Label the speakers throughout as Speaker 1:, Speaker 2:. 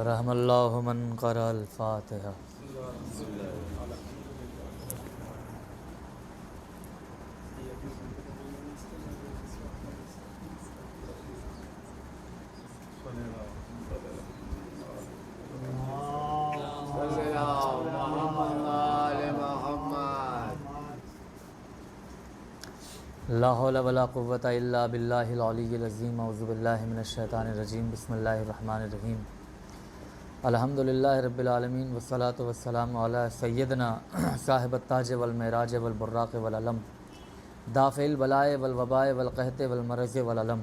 Speaker 1: رحم اللہ من قرأ الفاتحہ۔ لا حول ولا قوة الا باللہ العلی العظیم۔ اعوذ باللہ من الشیطان الرجیم۔ بسم اللہ الرحمن الرحیم۔ الحمد للہ رب العالمین والصلاة والسلام علی سیدنا صاحب التاج والمعراج والبراق والعلم، دافع البلاء والوباء والقحط والمرض والعلم،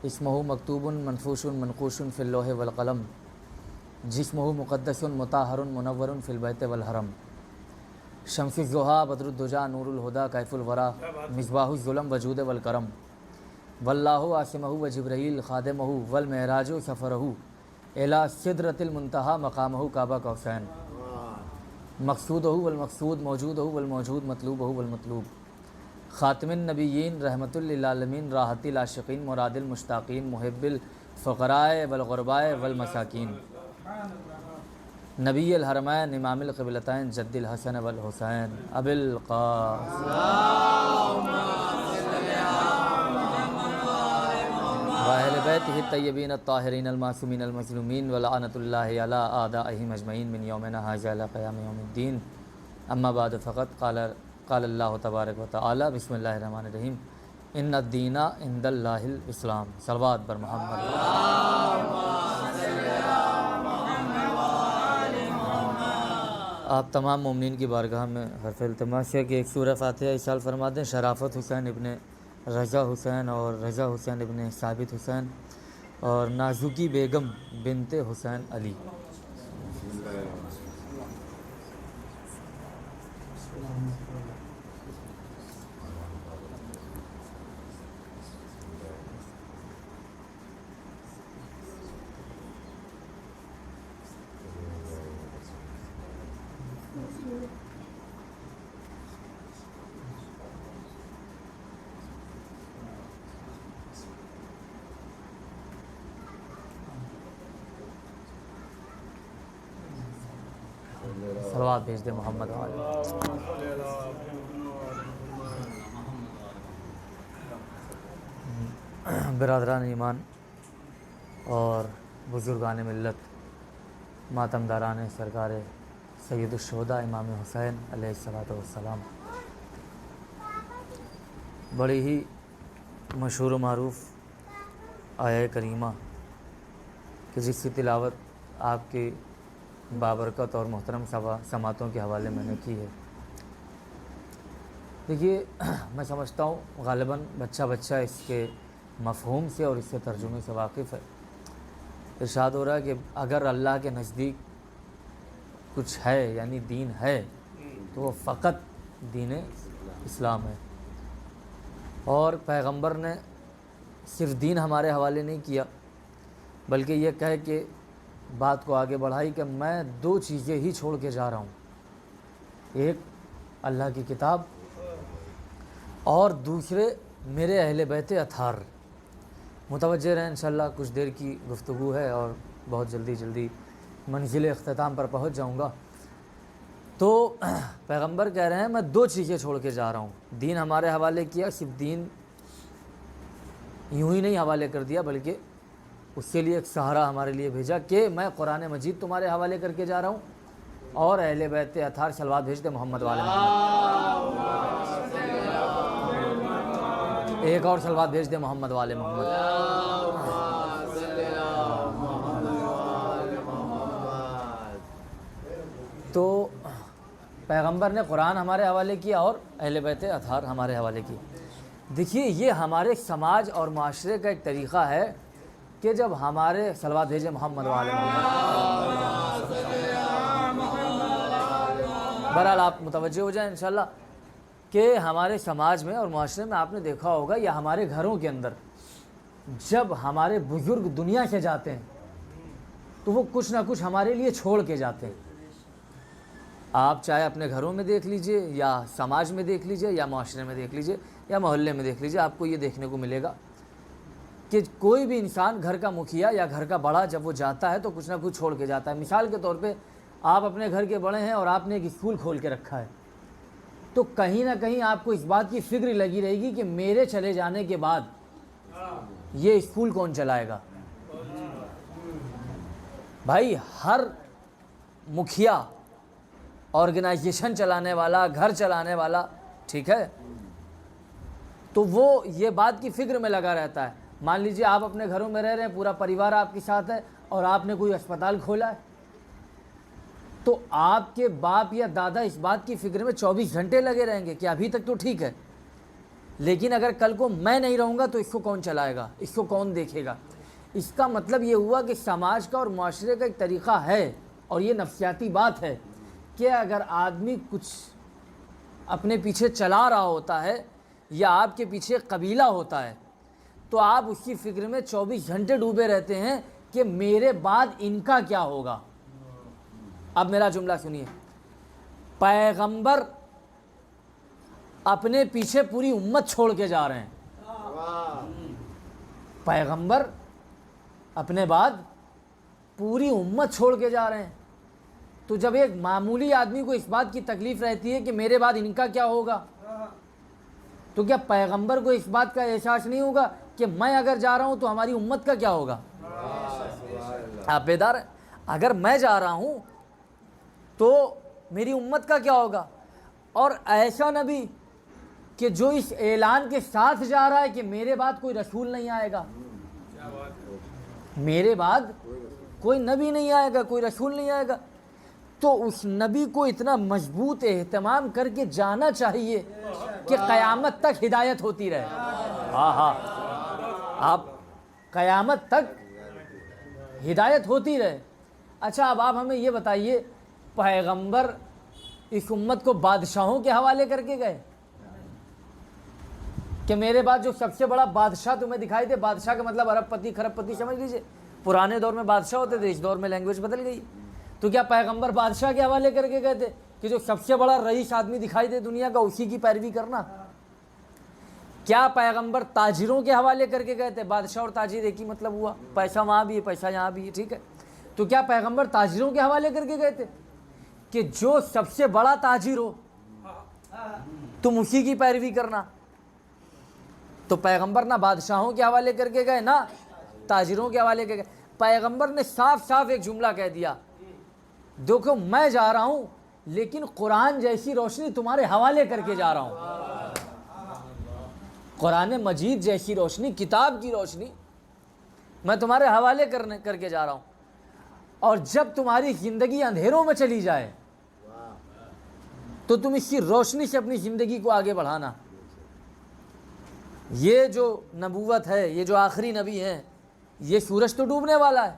Speaker 1: اسمہ مکتوب منفوش منقوش فی اللوح والقلم، جسمہ مقدس مطہر منور فی البیت والحرم، شمس الضحیٰ بدر الدجیٰ نور الہدیٰ کیف الورا مصباح الظلم وجود والکرم، واللہ عاصمہ وجبرائیل خادمہ والمعراج سفرہ الی سدرۃ المنتہیٰ مقامہ کعبہ قوسین، مقصودہ والمقصود موجودہ والموجود مطلوبہ والمطلوب، خاتم النبیین رحمۃ للعالمین راحت العاشقین مراد المشتاقین محب الفقراء والغرباء والمساکین، نبی الحرمین امام القبلتین جد الحسن والحسین ابی القاسم واہل بیتہ الطیبین الطاہرین المعصومین المظلومین ولعنۃ اللہ علی اعدائہم اجمعین من یومنا ھذا الی قیام یوم الدین، اما بعد فقط قال اللہ تبارک و تعالی بسم اللہ الرحمن الرحیم ان الدین عند اللہ الاسلام۔ صلوات بر محمد۔ آپ تمام مومنین کی بارگاہ میں حرف التماس ہے کہ ایک سورہ فاتحہ ارسال فرما دیں شرافت حسین ابن رضا حسین اور رضا حسین ابن ثابت حسین اور نازکی بیگم بنت حسین علی۔ صلوات بھیج دے محمد برادران ایمان اور بزرگان ملت، ماتم داران سرکار سید الشہداء امام حسین علیہ الصلوۃ والسلام، بڑی ہی مشہور و معروف آیہ کریمہ کہ جس کی تلاوت آپ کی بابرکت اور محترم سماعتوں کے حوالے میں نے کی ہے۔ دیکھیے، میں سمجھتا ہوں غالباً بچہ اس کے مفہوم سے اور اس سے ترجمے سے واقف ہے۔ ارشاد ہو رہا ہے کہ اگر اللہ کے نزدیک کچھ ہے یعنی دین ہے تو وہ فقط دین اسلام ہے، اور پیغمبر نے صرف دین ہمارے حوالے نہیں کیا بلکہ یہ کہہ کے بات کو آگے بڑھائی کہ میں دو چیزیں ہی چھوڑ کے جا رہا ہوں، ایک اللہ کی کتاب اور دوسرے میرے اہل بیت اطہار۔ متوجہ رہیں، انشاءاللہ کچھ دیر کی گفتگو ہے اور بہت جلدی منزل اختتام پر پہنچ جاؤں گا۔ تو پیغمبر کہہ رہے ہیں میں دو چیزیں چھوڑ کے جا رہا ہوں، دین ہمارے حوالے کیا، صرف دین یوں ہی نہیں حوالے کر دیا بلکہ اس کے لیے ایک سہارا ہمارے لیے بھیجا کہ میں قرآن مجید تمہارے حوالے کر کے جا رہا ہوں اور اہل بیت اطہار۔ صلوات بھیج دے محمد والے محمد، ایک اور صلوات بھیج دے محمد والے محمد۔ تو پیغمبر نے قرآن ہمارے حوالے کیا اور اہل بیت اطہار ہمارے حوالے کی۔ دیکھیے، یہ ہمارے سماج اور معاشرے کا ایک طریقہ ہے کہ جب ہمارے صلوات بھیجے محمد والے محمد، بہرحال آپ متوجہ ہو جائیں انشاءاللہ کہ ہمارے سماج میں اور معاشرے میں آپ نے دیکھا ہوگا یا ہمارے گھروں کے اندر جب ہمارے بزرگ دنیا سے جاتے ہیں تو وہ کچھ نہ کچھ ہمارے لیے چھوڑ کے جاتے ہیں۔ آپ چاہے اپنے گھروں میں دیکھ لیجئے یا سماج میں دیکھ لیجئے یا معاشرے میں دیکھ لیجئے یا محلے میں دیکھ لیجئے، آپ کو یہ دیکھنے کو ملے گا کہ کوئی بھی انسان گھر کا مکھیا یا گھر کا بڑا جب وہ جاتا ہے تو کچھ نہ کچھ چھوڑ کے جاتا ہے. مثال کے طور پہ آپ اپنے گھر کے بڑے ہیں اور آپ نے ایک اسکول کھول کے رکھا ہے, تو کہیں نہ کہیں آپ کو اس بات کی فکر لگی رہے گی کہ میرے چلے جانے کے بعد یہ اسکول کون چلائے گا. بھائی ہر مکھیا, آرگنائزیشن چلانے والا, گھر چلانے والا, ٹھیک ہے, تو وہ یہ بات کی فکر میں لگا رہتا ہے. مان لیجئے آپ اپنے گھروں میں رہ رہے ہیں, پورا پریوار آپ کے ساتھ ہے اور آپ نے کوئی اسپتال کھولا ہے, تو آپ کے باپ یا دادا اس بات کی فکر میں 24 گھنٹے لگے رہیں گے کہ ابھی تک تو ٹھیک ہے, لیکن اگر کل کو میں نہیں رہوں گا تو اس کو کون چلائے گا, اس کو کون دیکھے گا. اس کا مطلب یہ ہوا کہ سماج کا اور معاشرے کا ایک طریقہ ہے, اور یہ نفسیاتی بات ہے کہ اگر آدمی کچھ اپنے پیچھے چلا رہا ہوتا ہے یا آپ کے پیچھے قبیلہ ہوتا ہے تو آپ اس کی فکر میں 24 گھنٹے ڈوبے رہتے ہیں کہ میرے بعد ان کا کیا ہوگا. اب میرا جملہ سنیے, پیغمبر اپنے پیچھے پوری امت چھوڑ کے جا رہے ہیں. پیغمبر اپنے بعد پوری امت چھوڑ کے جا رہے ہیں. تو جب ایک معمولی آدمی کو اس بات کی تکلیف رہتی ہے کہ میرے بعد ان کا کیا ہوگا, تو کیا پیغمبر کو اس بات کا احساس نہیں ہوگا کہ میں اگر جا رہا ہوں تو ہماری امت کا کیا ہوگا. آپ بیدار ہیں, اگر میں جا رہا ہوں تو میری امت کا کیا ہوگا. اور ایسا نبی کہ جو اس اعلان کے ساتھ جا رہا ہے کہ میرے بعد کوئی رسول نہیں آئے گا, میرے بعد کوئی نبی نہیں آئے گا, کوئی رسول نہیں آئے گا, تو اس نبی کو اتنا مضبوط اہتمام کر کے جانا چاہیے کہ قیامت تک ہدایت ہوتی رہے. ہاں آپ قیامت تک ہدایت ہوتی رہے. اچھا اب آپ ہمیں یہ بتائیے, پیغمبر اس امت کو بادشاہوں کے حوالے کر کے گئے کہ میرے بعد جو سب سے بڑا بادشاہ تمہیں دکھائی دے, بادشاہ کا مطلب ارب پتی کھرب پتی سمجھ لیجئے. پرانے دور میں بادشاہ ہوتے تھے, اس دور میں لینگویج بدل گئی. تو کیا پیغمبر بادشاہ کے حوالے کر کے گئے تھے کہ جو سب سے بڑا رئیس آدمی دکھائی دے دنیا کا اسی کی پیروی کرنا؟ کیا پیغمبر تاجروں کے حوالے کر کے گئے تھے؟ بادشاہ اور تاجر ایک ہی مطلب ہوا, پیسہ وہاں بھی ہے پیسہ یہاں بھی ہے, ٹھیک ہے. تو کیا پیغمبر تاجروں کے حوالے کر کے گئے تھے کہ جو سب سے بڑا تاجر ہو تم اسی کی پیروی کرنا؟ تو پیغمبر نہ بادشاہوں کے حوالے کر کے گئے نہ تاجروں کے حوالے کر کے گئے. پیغمبر نے صاف صاف ایک جملہ کہہ دیا, دیکھو میں جا رہا ہوں لیکن قرآن جیسی روشنی تمہارے حوالے کر کے جا رہا ہوں. قرآن مجید جیسی روشنی, کتاب کی روشنی میں تمہارے حوالے کر کے جا رہا ہوں. اور جب تمہاری زندگی اندھیروں میں چلی جائے تو تم اس کی روشنی سے اپنی زندگی کو آگے بڑھانا. یہ جو نبوت ہے, یہ جو آخری نبی ہے, یہ سورج تو ڈوبنے والا ہے,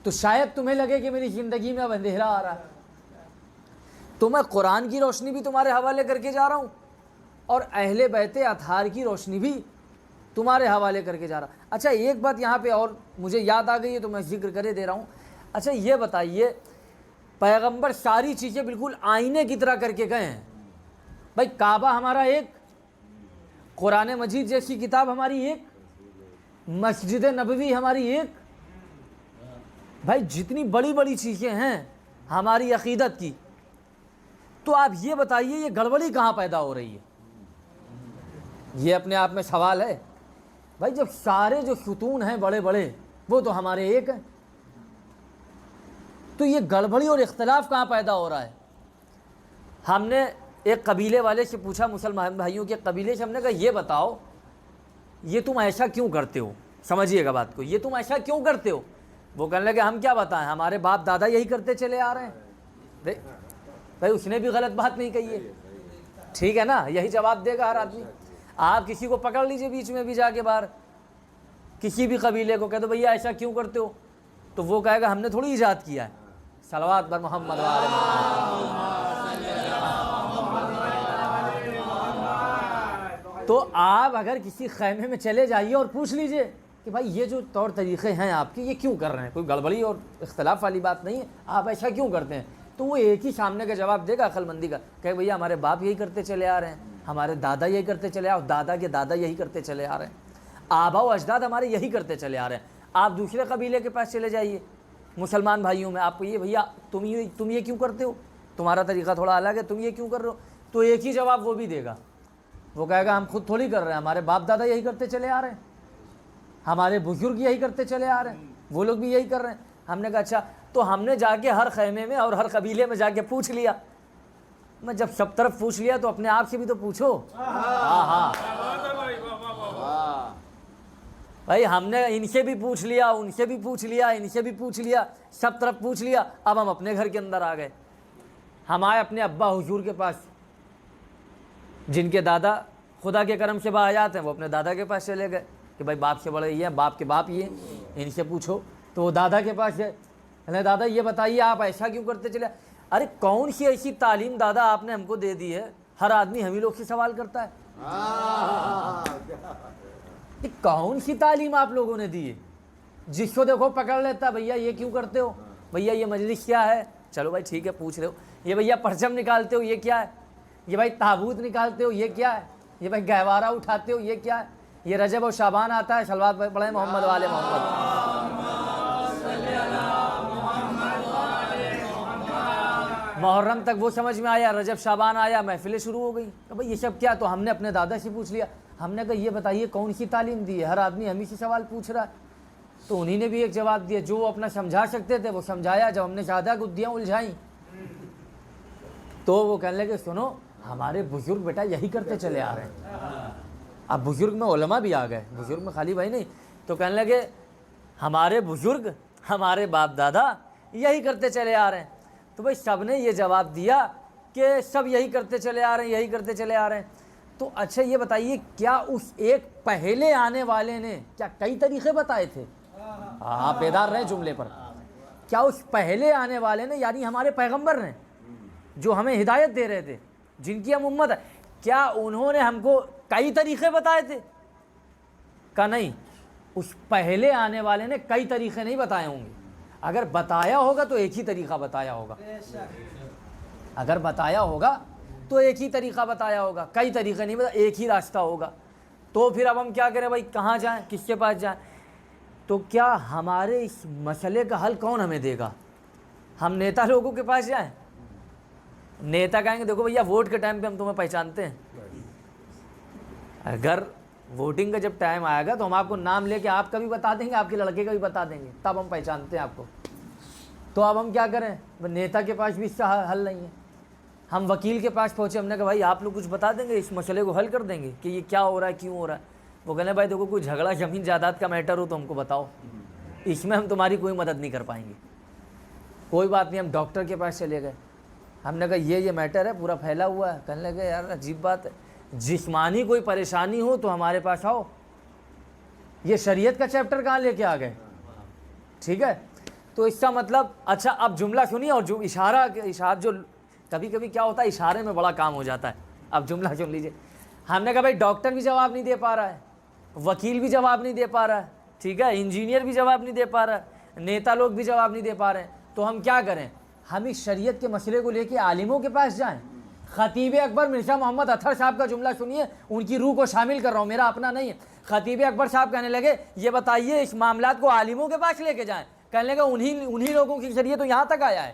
Speaker 1: تو شاید تمہیں لگے کہ میری زندگی میں اب اندھیرا آ رہا ہے, تو میں قرآن کی روشنی بھی تمہارے حوالے کر کے جا رہا ہوں اور اہل بیت اطہار کی روشنی بھی تمہارے حوالے کر کے جا رہا. اچھا ایک بات یہاں پہ اور مجھے یاد آ گئی ہے تو میں ذکر کرے دے رہا ہوں. اچھا یہ بتائیے, پیغمبر ساری چیزیں بالکل آئینے کی طرح کر کے گئے ہیں. بھائی کعبہ ہمارا ایک, قرآن مجید جیسی کتاب ہماری ایک, مسجد نبوی ہماری ایک. بھائی جتنی بڑی بڑی چیزیں ہیں ہماری عقیدت کی, تو آپ یہ بتائیے یہ گڑبڑی کہاں پیدا ہو رہی ہے؟ یہ اپنے آپ میں سوال ہے. بھائی جب سارے جو ستون ہیں بڑے بڑے وہ تو ہمارے ایک ہیں, تو یہ گڑبڑی اور اختلاف کہاں پیدا ہو رہا ہے؟ ہم نے ایک قبیلے والے سے پوچھا, مسلمان بھائیوں کے قبیلے سے, ہم نے کہا یہ بتاؤ یہ تم ایسا کیوں کرتے ہو؟ سمجھیے گا بات کو, یہ تم ایسا کیوں کرتے ہو؟ وہ کہنے لگے ہم کیا بتائیں, ہمارے باپ دادا یہی کرتے چلے آ رہے ہیں. بھائی اس نے بھی غلط بات نہیں کہی ہے, ٹھیک ہے نا, یہی جواب دے گا ہر آدمی. آپ کسی کو پکڑ لیجئے بیچ میں بھی جا کے باہر, کسی بھی قبیلے کو کہہ دو بھیا ایسا کیوں کرتے ہو, تو وہ کہے گا ہم نے تھوڑی ایجاد کیا ہے. صلوات بر محمد. تو آپ اگر کسی خیمے میں چلے جائیے اور پوچھ لیجئے کہ بھائی یہ جو طور طریقے ہیں آپ کے یہ کیوں کر رہے ہیں, کوئی گڑبڑی اور اختلاف والی بات نہیں ہے, آپ ایسا کیوں کرتے ہیں, تو وہ ایک ہی سامنے کا جواب دے گا عقل مندی کا, کہ بھیا ہمارے باپ یہی کرتے چلے آ رہے ہیں, ہمارے دادا یہی کرتے چلے آ, دادا کے دادا یہی کرتے چلے آ رہے ہیں. آبا و اجداد ہمارے یہی کرتے چلے آ رہے ہیں. آپ دوسرے قبیلے کے پاس چلے جائیے مسلمان بھائیوں میں, آپ کو یہ بھیا تم یہ کیوں کرتے ہو, تمہارا طریقہ تھوڑا الگ ہے, تم یہ کیوں کر رہے ہو, تو ایک ہی جواب وہ بھی دے گا. وہ کہے گا ہم خود تھوڑی کر رہے ہیں, ہمارے باپ دادا یہی کرتے چلے آ رہے ہیں, ہمارے بزرگ یہی کرتے چلے آ رہے ہیں, وہ لوگ بھی یہی کر رہے ہیں. ہم نے کہا اچھا, تو ہم نے جا کے ہر خیمے میں اور ہر قبیلے میں جا کے پوچھ لیا. میں جب سب طرف پوچھ لیا تو اپنے آپ سے بھی تو پوچھو. ہاں بھائی, ہم نے ان سے بھی پوچھ لیا, ان سے بھی پوچھ لیا, ان سے بھی پوچھ لیا, سب طرف پوچھ لیا. اب ہم اپنے گھر کے اندر آ گئے. ہم آئے اپنے ابا حضور کے پاس, جن کے دادا خدا کے کرم سے باحیات ہیں, وہ اپنے دادا کے پاس چلے گئے کہ بھائی باپ سے بڑے یہ ہیں, باپ کے باپ یہ ہیں, ان سے پوچھو. تو وہ دادا کے پاس گئے, کہنے دادا یہ بتائیے آپ ایسا کیوں کرتے چلے. ارے کون سی ایسی تعلیم دادا آپ نے ہم کو دے دی ہے, ہر آدمی ہم ہی لوگ سے سوال کرتا ہے. کون سی تعلیم آپ لوگوں نے دی ہے, جس کو دیکھو پکڑ لیتا, بھیا یہ کیوں کرتے ہو, بھیا یہ مجلس کیا ہے, چلو بھائی ٹھیک ہے پوچھ رہے ہو, یہ بھیا پرچم نکالتے ہو یہ کیا ہے, یہ بھائی تابوت نکالتے ہو یہ کیا ہے, یہ بھائی گہوارہ اٹھاتے ہو یہ کیا ہے, یہ رجب و شعبان آتا ہے صلوات پڑھیں محمد والے محمد. محرم تک وہ سمجھ میں آیا, رجب شعبان آیا, محفلیں شروع ہو گئی. تو بھائی یہ سب کیا, تو ہم نے اپنے دادا سے پوچھ لیا. ہم نے کہا یہ بتائیے کون سی تعلیم دی ہے, ہر آدمی ہم ہی سے سوال پوچھ رہا ہے. تو انہی نے بھی ایک جواب دیا, جو وہ اپنا سمجھا سکتے تھے وہ سمجھایا. جب ہم نے زیادہ گدیاں الجھائیں تو وہ کہنے لگے سنو ہمارے بزرگ بیٹا یہی کرتے چلے آ رہے ہیں. اب بزرگ میں علماء بھی آ گئے, بزرگ میں خالی بھائی نہیں. تو کہنے لگے ہمارے بزرگ, ہمارے باپ دادا یہی کرتے چلے آ رہے ہیں. تو بھائی سب نے یہ جواب دیا کہ سب یہی کرتے چلے آ رہے ہیں, یہی کرتے چلے آ رہے ہیں. تو اچھا یہ بتائیے کیا اس ایک پہلے آنے والے نے کیا کئی طریقے بتائے تھے؟ آپ بیدار رہیں جملے پر. کیا اس پہلے آنے والے نے, یعنی ہمارے پیغمبر نے جو ہمیں ہدایت دے رہے تھے, جن کی ہم امت ہے, کیا انہوں نے ہم کو کئی طریقے بتائے تھے؟ کہ نہیں, اس پہلے آنے والے نے کئی طریقے نہیں بتائے ہوں گے. اگر بتایا ہوگا تو ایک ہی طریقہ بتایا ہوگا, اگر بتایا ہوگا تو ایک ہی طریقہ بتایا ہوگا, کئی طریقے نہیں بتا, ایک ہی راستہ ہوگا. تو پھر اب ہم کیا کریں بھائی, کہاں جائیں, کس کے پاس جائیں؟ تو کیا ہمارے اس مسئلے کا حل کون ہمیں دے گا؟ ہم نیتا لوگوں کے پاس جائیں؟ نیتا کہیں گے دیکھو بھیا ووٹ کے ٹائم پہ ہم تمہیں پہچانتے ہیں, اگر ووٹنگ کا جب ٹائم آئے گا تو ہم آپ کو نام لے کے آپ کا بھی بتا دیں گے, آپ کے لڑکے کا بھی بتا دیں گے, تب ہم پہچانتے ہیں آپ کو. تو اب ہم کیا کریں, نیتا کے پاس بھی اس کا حل نہیں ہے. ہم وکیل کے پاس پہنچے, ہم نے کہا بھائی آپ لوگ کچھ بتا دیں گے, اس مسئلے کو حل کر دیں گے کہ یہ کیا ہو رہا ہے, کیوں ہو رہا ہے. وہ کہنے بھائی دیکھو کوئی جھگڑا زمین جائیداد کا میٹر ہو تو ہم کو بتاؤ, اس میں ہم تمہاری کوئی مدد نہیں کر پائیں گے. کوئی بات نہیں, ہم ڈاکٹر کے پاس چلے گئے. ہم نے کہا یہ میٹر ہے, پورا پھیلا ہوا ہے. کہنے لگے یار عجیب بات ہے, جسمانی کوئی پریشانی ہو تو ہمارے پاس آؤ, یہ شریعت کا چیپٹر کہاں لے کے آ گئے. ٹھیک ہے, تو اس کا مطلب اچھا اب جملہ سنیے, اور جو اشارہ جو کبھی کبھی کیا ہوتا ہے اشارے میں بڑا کام ہو جاتا ہے. اب جملہ سن لیجیے. ہم نے کہا بھائی ڈاکٹر بھی جواب نہیں دے پا رہا ہے, وکیل بھی جواب نہیں دے پا رہا ہے, ٹھیک ہے, انجینئر بھی جواب نہیں دے پا رہا ہے, نیتا لوگ بھی جواب نہیں دے پا رہے ہیں. تو ہم کیا کریں, ہم اس شریعت کے مسئلے کو لے کے عالموں کے پاس جائیں. خطیب اکبر مرزا محمد اطہر صاحب کا جملہ سنیے, ان کی روح کو شامل کر رہا ہوں, میرا اپنا نہیں ہے. خطیب اکبر صاحب کہنے لگے یہ بتائیے اس معاملات کو عالموں کے پاس لے کے جائیں. کہنے لگے انہی لوگوں کی ذریعے تو یہاں تک آیا ہے.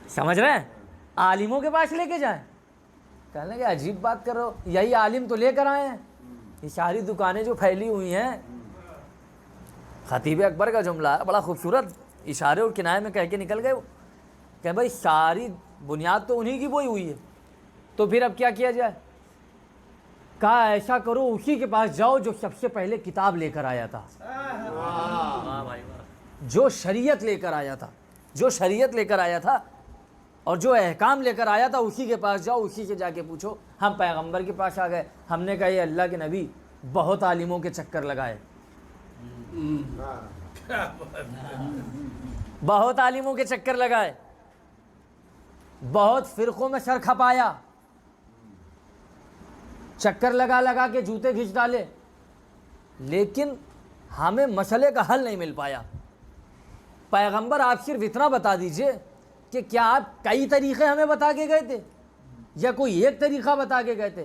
Speaker 1: سمجھ رہے ہیں, عالموں کے پاس لے کے جائیں. کہنے لگے عجیب بات کر رہے ہو, یہی عالم تو لے کر آئے ہیں. یہ ساری دکانیں جو پھیلی ہوئی ہیں, خطیب اکبر کا جملہ ہے, بڑا خوبصورت اشارے اور کنائے میں کہہ کے نکل گئے وہ, کہ بھائی ساری بنیاد تو انہی کی وہی ہوئی ہے. تو پھر اب کیا کیا جائے؟ کہا ایسا کرو اسی کے پاس جاؤ جو سب سے پہلے کتاب لے کر آیا تھا, جو شریعت لے کر آیا تھا, جو شریعت لے کر آیا تھا اور جو احکام لے کر آیا تھا, اسی کے پاس جاؤ, اسی سے جا کے پوچھو. ہم پیغمبر کے پاس آ گئے. ہم نے کہا یہ اللہ کے نبی بہت عالموں کے چکر لگائے, بہت عالموں کے چکر لگائے, بہت فرقوں میں سر کھپایا, چکر لگا لگا کے جوتے کھینچ ڈالے, لیکن ہمیں مسئلے کا حل نہیں مل پایا. پیغمبر آپ صرف اتنا بتا دیجئے کہ کیا آپ کئی طریقے ہمیں بتا کے گئے تھے یا کوئی ایک طریقہ بتا کے گئے تھے؟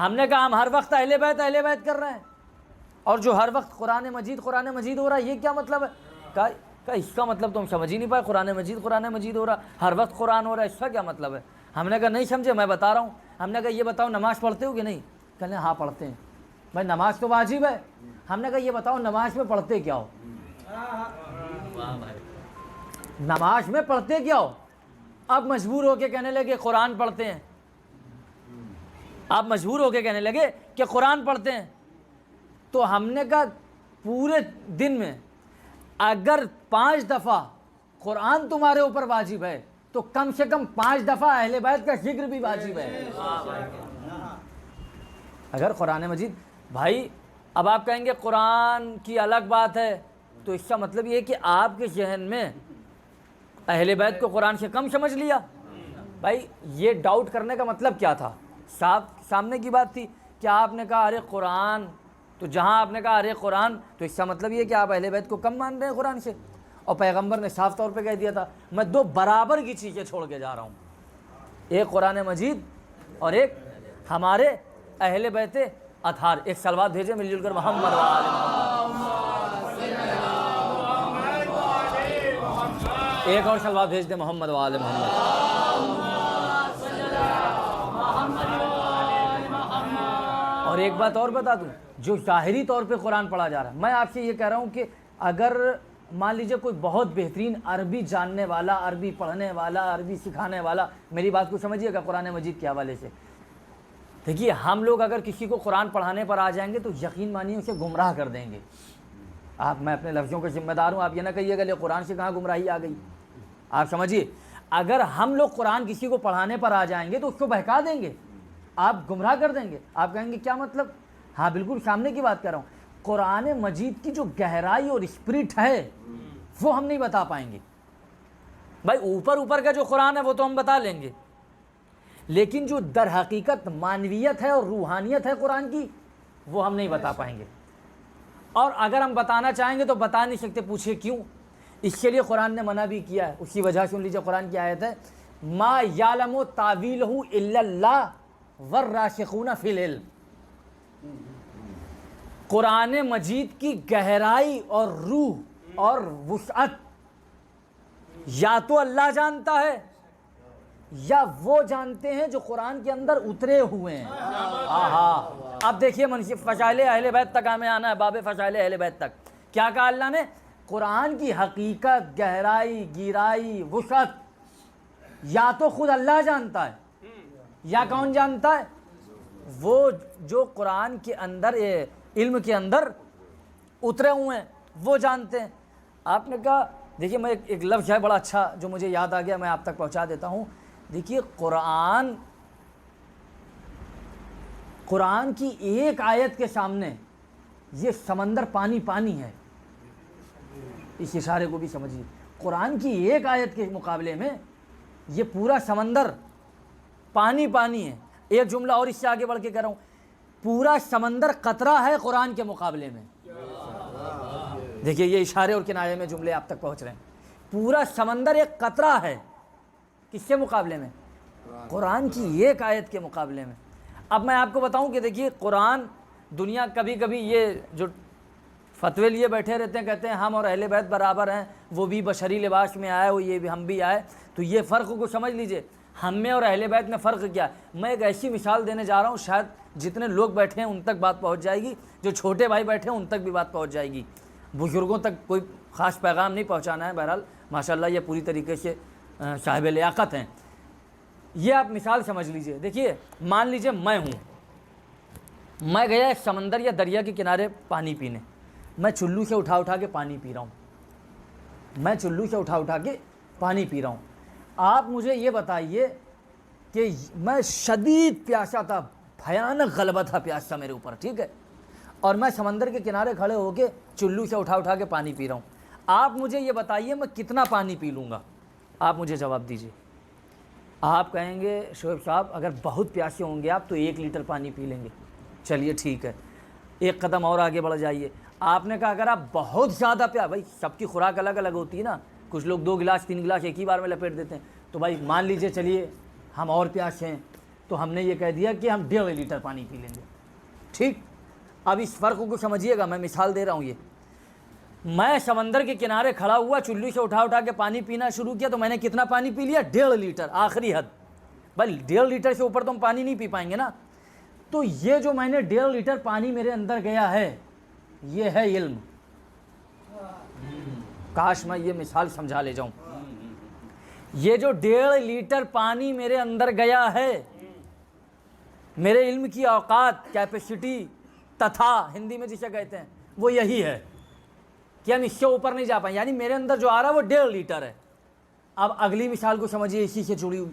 Speaker 1: ہم نے کہا ہم ہر وقت اہل بیت کر رہے ہیں، اور جو ہر وقت قرآن مجید ہو رہا ہے، یہ کیا مطلب ہے؟ کہ اس کا مطلب تو ہم سمجھ ہی نہیں پائے، قرآن مجید ہو رہا، ہر وقت قرآن ہو رہا ہے، اس کا کیا مطلب ہے؟ ہم نے کہا نہیں سمجھے، میں بتا رہا ہوں۔ ہم نے کہا یہ بتاؤ نماز پڑھتے ہو کہ نہیں؟ کہنے ہاں پڑھتے ہیں۔ بھائی نماز تو واجب ہے۔ ہم نے کہا یہ بتاؤ نماز میں پڑھتے کیا ہو؟ نماز میں پڑھتے کیا ہو؟ اب مجبور ہو کے کہنے لگے قرآن پڑھتے ہیں، آپ مجبور ہو کے کہنے لگے کہ قرآن پڑھتے ہیں۔ تو ہم نے کہا پورے دن میں اگر 5 دفعہ قرآن تمہارے اوپر واجب ہے تو کم سے کم 5 دفعہ اہل بیت کا ذکر بھی واجب ہے۔ اگر قرآن مجید، بھائی اب آپ کہیں گے قرآن کی الگ بات ہے، تو اس کا مطلب یہ ہے کہ آپ کے ذہن میں اہل بیت کو قرآن سے کم سمجھ لیا۔ بھائی یہ ڈاؤٹ کرنے کا مطلب کیا تھا؟ سامنے کی بات تھی کہ آپ نے کہا ارے قرآن، تو جہاں آپ نے کہا ارے قرآن، تو اس کا مطلب یہ کہ آپ اہل بیت کو کم مان رہے ہیں قرآن سے۔ اور پیغمبر نے صاف طور پہ کہہ دیا تھا میں 2 برابر کی چیزیں چھوڑ کے جا رہا ہوں، ایک قرآن مجید اور ایک ہمارے اہل بیت اطہار۔ ایک صلوات بھیجے مل جل کر محمد وآل محمد، ایک اور صلوات بھیج دے محمد وآل محمد۔ اور ایک بات اور بتا دوں، جو ظاہری طور پہ قرآن پڑھا جا رہا ہے، میں آپ سے یہ کہہ رہا ہوں کہ اگر مان لیجئے کوئی بہت بہترین عربی جاننے والا، عربی پڑھنے والا، عربی سکھانے والا، میری بات کو سمجھیے گا قرآن مجید کے حوالے سے، دیکھیے ہم لوگ اگر کسی کو قرآن پڑھانے پر آ جائیں گے تو یقین مانیے اسے گمراہ کر دیں گے۔ میں اپنے لفظوں کا ذمہ دار ہوں، آپ یہ نہ کہیے گا لے قرآن سے کہاں گمراہی آ گئی۔ آپ سمجھیے اگر ہم لوگ قرآن کسی کو پڑھانے پر آ جائیں گے تو اس کو بہکا دیں گے، آپ گمراہ کر دیں گے۔ آپ کہیں گے کیا مطلب؟ ہاں بالکل سامنے کی بات کر رہا ہوں۔ قرآن مجید کی جو گہرائی اور اسپرٹ ہے وہ ہم نہیں بتا پائیں گے۔ بھائی اوپر کا جو قرآن ہے وہ تو ہم بتا لیں گے، لیکن جو در حقیقت معنویت ہے اور روحانیت ہے قرآن کی وہ ہم نہیں بتا پائیں گے، اور اگر ہم بتانا چاہیں گے تو بتا نہیں سکتے۔ پوچھے کیوں؟ اس کے لیے قرآن نے منع بھی کیا ہے، اس کی وجہ سن لیجیے، قرآن کی آیت ہے ما یعلم تاویلہ الا اللہ والراسخون فی العلم۔ قرآن مجید کی گہرائی اور روح اور وسعت یا تو اللہ جانتا ہے یا وہ جانتے ہیں جو قرآن کے اندر اترے ہوئے ہیں۔ اب دیکھیے فضائل اہل بیت تک ہمیں آنا ہے، باب فضائل اہل بیت تک۔ کیا کہا اللہ نے؟ قرآن کی حقیقت، گہرائی، گیرائی، وسعت یا تو خود اللہ جانتا ہے یا کون جانتا ہے؟ وہ جو قرآن کے اندر علم کے اندر اترے ہوئے ہیں وہ جانتے ہیں۔ آپ نے کہا دیکھیے میں ایک لفظ ہے بڑا اچھا جو مجھے یاد آ گیا، میں آپ تک پہنچا دیتا ہوں۔ دیکھیے قرآن کی ایک آیت کے سامنے یہ سمندر پانی ہے، اس اشارے کو بھی سمجھیے۔ قرآن کی ایک آیت کے مقابلے میں یہ پورا سمندر پانی ہے۔ ایک جملہ اور اس سے آگے بڑھ کے کہہ رہا ہوں، پورا سمندر قطرہ ہے قرآن کے مقابلے میں۔ دیکھیے یہ اشارے اور کنایے میں جملے آپ تک پہنچ رہے ہیں۔ پورا سمندر ایک قطرہ ہے، کس کے مقابلے میں؟ قرآن کی ایک آیت کے مقابلے میں۔ اب میں آپ کو بتاؤں کہ دیکھیے قرآن، دنیا کبھی یہ جو فتوے لیے بیٹھے رہتے ہیں، کہتے ہیں ہم اور اہل بیت برابر ہیں، وہ بھی بشری لباس میں آئے، وہ یہ بھی ہم بھی آئے، تو یہ فرق کو سمجھ لیجئے، ہم میں اور اہل بیت میں فرق کیا ہے۔ میں ایک ایسی مثال دینے جا رہا ہوں، شاید جتنے لوگ بیٹھے ہیں ان تک بات پہنچ جائے گی، جو چھوٹے بھائی بیٹھے ہیں ان تک بھی بات پہنچ جائے گی، بزرگوں تک کوئی خاص پیغام نہیں پہنچانا ہے۔ بہرحال ماشاءاللہ یہ پوری طریقے سے صاحب لیاقت ہیں۔ یہ آپ مثال سمجھ لیجئے۔ دیکھیے مان لیجئے میں گیا ایک سمندر یا دریا کے کنارے پانی پینے، میں چلو سے اٹھا کے پانی پی رہا ہوں، آپ مجھے یہ بتائیے کہ میں شدید پیاسا تھا، بھیانک غلبہ تھا، پیاس تھا میرے اوپر، ٹھیک ہے، اور میں سمندر کے کنارے کھڑے ہو کے چلو سے اٹھا کے پانی پی رہا ہوں۔ آپ مجھے یہ بتائیے میں کتنا پانی پی لوں گا؟ آپ مجھے جواب دیجیے۔ آپ کہیں گے شعیب صاحب اگر بہت پیاسے ہوں گے آپ تو 1 لیٹر پانی پی لیں گے۔ چلیے ٹھیک ہے، ایک قدم اور آگے بڑھ جائیے۔ آپ نے کہا اگر آپ بہت زیادہ بھائی سب کی خوراک الگ الگ ہوتی ہے نا، کچھ لوگ 2 گلاس 3 گلاس ایک ہی بار میں لپیٹ دیتے ہیں، تو بھائی مان لیجئے چلیے ہم اور پیاسے ہیں، تو ہم نے یہ کہہ دیا کہ ہم 1.5 لیٹر پانی پی لیں گے. ٹھیک, اب اس فرق کو سمجھیے گا. میں مثال دے رہا ہوں. یہ میں سمندر کے کنارے کھڑا ہوا, چلو سے اٹھا کے پانی پینا شروع کیا, تو میں نے کتنا پانی پی لیا؟ 1.5 لیٹر, آخری حد. بھائی 1.5 لیٹر سے اوپر تو ہم پانی نہیں پی پائیں گے نا. تو یہ جو میں نے 1.5 لیٹر پانی میرے اندر گیا ہے, یہ ہے علم. کاش میں یہ مثال سمجھا لے جاؤں. یہ جو 1.5 لیٹر پانی میرے اندر گیا ہے, میرے علم کی اوقات, کیپیسٹی, تتھا ہندی میں جسے کہتے ہیں, وہ یہی ہے کہ ہم اس سے اوپر نہیں جا پائیں. یعنی میرے اندر جو آ رہا ہے وہ 1.5 لیٹر ہے. اب اگلی مثال کو سمجھیے اسی سے جڑی ہوئی.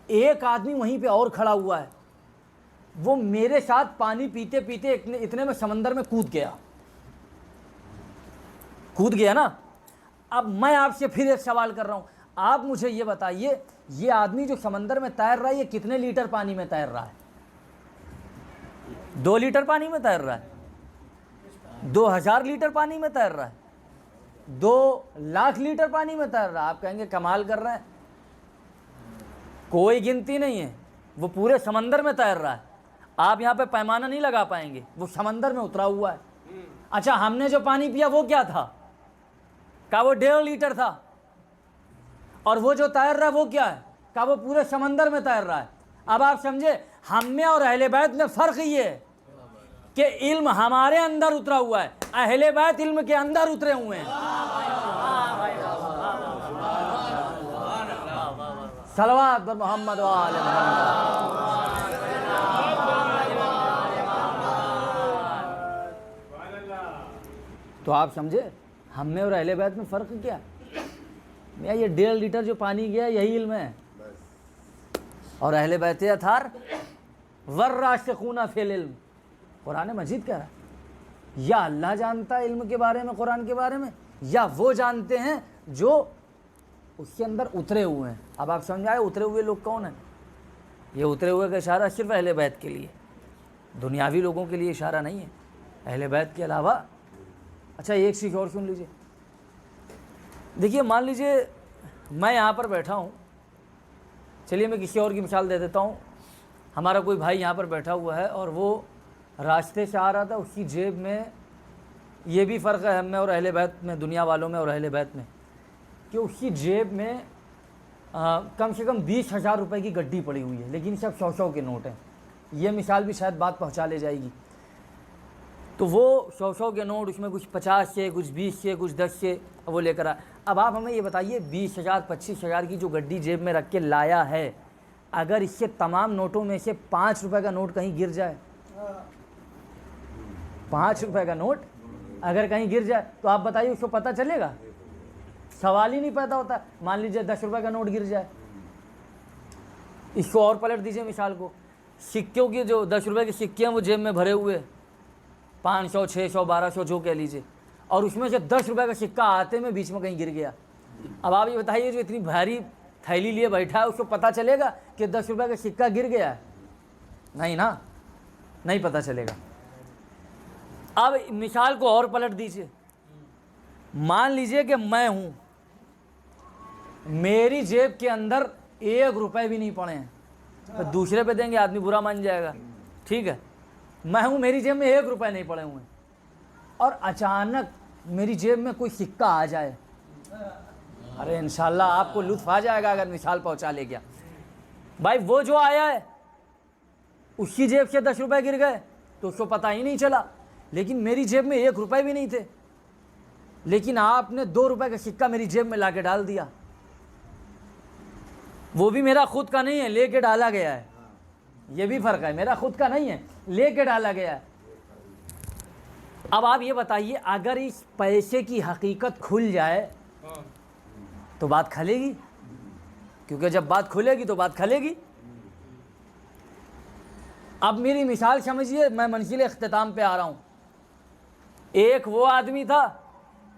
Speaker 1: ایک آدمی وہیں پہ اور کھڑا ہوا ہے, وہ میرے ساتھ پانی پیتے پیتے اتنے میں سمندر میں کود گیا نا. اب میں آپ سے پھر ایک سوال کر رہا ہوں, آپ مجھے یہ بتائیے, یہ آدمی جو سمندر میں تیر رہا ہے, یہ کتنے لیٹر پانی میں تیر رہا ہے؟ 2 لیٹر پانی میں تیر رہا ہے, 2000 لیٹر پانی میں تیر رہا ہے, 2 لاکھ لیٹر پانی میں تیر رہا ہے. آپ کہیں گے کمال کر رہے ہیں, کوئی گنتی نہیں ہے, وہ پورے سمندر میں تیر رہا ہے. آپ یہاں پہ پیمانہ نہیں لگا پائیں گے, وہ سمندر میں اترا ہوا ہے. اچھا, ہم نے جو پانی پیا وہ کیا تھا؟ کہا وہ 1.5 لیٹر تھا. اور وہ جو تیر رہا ہے وہ کیا ہے؟ کہا وہ پورے سمندر میں تیر رہا ہے. اب آپ سمجھے, ہم میں اور اہل بیت میں فرق یہ ہے کہ علم ہمارے اندر اترا ہوا ہے, اہل بیت علم کے اندر اترے ہوئے ہیں. صلوات پر محمد و آل محمد. تو آپ سمجھے ہم میں اور اہل بیت میں فرق کیا؟ میں یہ 1.5 لیٹر جو پانی گیا یہی علم ہے. اور اہل بیت اطہار والراسخون فی العلم, قرآن مجید کہہ رہا ہے. یا اللہ جانتا ہے علم کے بارے میں, قرآن کے بارے میں, یا وہ جانتے ہیں جو اس کے اندر اترے ہوئے ہیں. اب آپ سمجھ آئے اترے ہوئے لوگ کون ہیں؟ یہ اترے ہوئے کا اشارہ صرف اہل بیت کے لیے, دنیاوی لوگوں کے لیے اشارہ نہیں ہے, اہل بیت کے علاوہ. اچھا, ایک چیز اور سن لیجئے. دیکھیے, مان لیجئے میں یہاں پر بیٹھا ہوں, چلیے میں کسی اور کی مثال دے دیتا ہوں. ہمارا کوئی بھائی یہاں پر بیٹھا ہوا ہے اور وہ راستے سے آ رہا تھا, اس کی جیب میں, یہ بھی فرق ہے ہم میں اور اہل بیت میں, دنیا والوں میں اور اہل بیت میں, کہ اس کی جیب میں کم سے کم 20,000 روپے کی گڈی پڑی ہوئی ہے, لیکن سب 100 کے نوٹ ہیں. یہ مثال بھی شاید بات پہنچا لے جائے گی. تو وہ 100 کے نوٹ, اس میں کچھ 50 کے, کچھ 20 کے, کچھ 10 کے, وہ لے کر آ. اب آپ ہمیں یہ بتائیے, 20,000 25,000 کی جو گڈی جیب میں رکھ کے لایا ہے, اگر اس سے تمام نوٹوں میں سے 5 روپے کا نوٹ کہیں گر جائے, 5 روپے کا نوٹ اگر کہیں گر جائے, تو آپ بتائیے اس کو پتہ چلے گا؟ سوال ہی نہیں پیدا ہوتا. مان لیجئے 10 روپے کا نوٹ گر جائے, اس کو اور پلٹ دیجئے مثال کو. سکوں کے جو 10 روپے کے سکے ہیں وہ جیب میں بھرے ہوئے, 500 600 1200 جو کہہ لیجئے, اور اس میں سے 10 روپے کا سکہ آتے میں بیچ میں کہیں گر گیا. اب آپ یہ بتائیے, جو اتنی بھاری تھیلی لیے بیٹھا ہے, اس کو پتہ چلے گا کہ 10 روپے کا سکہ گر گیا ہے؟ نہیں نا, نہیں پتہ چلے گا. اب مثال کو اور پلٹ دیجئے. مان لیجئے کہ میں ہوں, میری جیب کے اندر 1 روپے بھی نہیں پڑے ہیں, تو دوسرے پہ دیں گے آدمی برا مان جائے گا. ٹھیک ہے, میں ہوں, میری جیب میں 1 روپے نہیں پڑے ہوئے, اور اچانک میری جیب میں کوئی سکہ آ جائے, ارے انشاءاللہ آپ کو لطف آ جائے گا اگر مثال پہنچا لے گیا. بھائی وہ جو آیا ہے اس کی جیب سے 10 روپے گر گئے تو اس کو پتہ ہی نہیں چلا, لیکن میری جیب میں 1 روپے بھی نہیں تھے, لیکن آپ نے 2 روپے کا سکہ میری جیب میں لا کے ڈال دیا. وہ بھی میرا خود کا نہیں ہے, لے کے ڈالا گیا ہے. یہ بھی فرق ہے, میرا خود کا نہیں ہے, لے کے ڈالا گیا ہے. اب آپ یہ بتائیے, اگر اس پیسے کی حقیقت کھل جائے تو بات کھلے گی, کیونکہ جب بات کھلے گی تو بات کھلے گی. اب میری مثال سمجھیے, میں منزل اختتام پہ آ رہا ہوں. ایک وہ آدمی تھا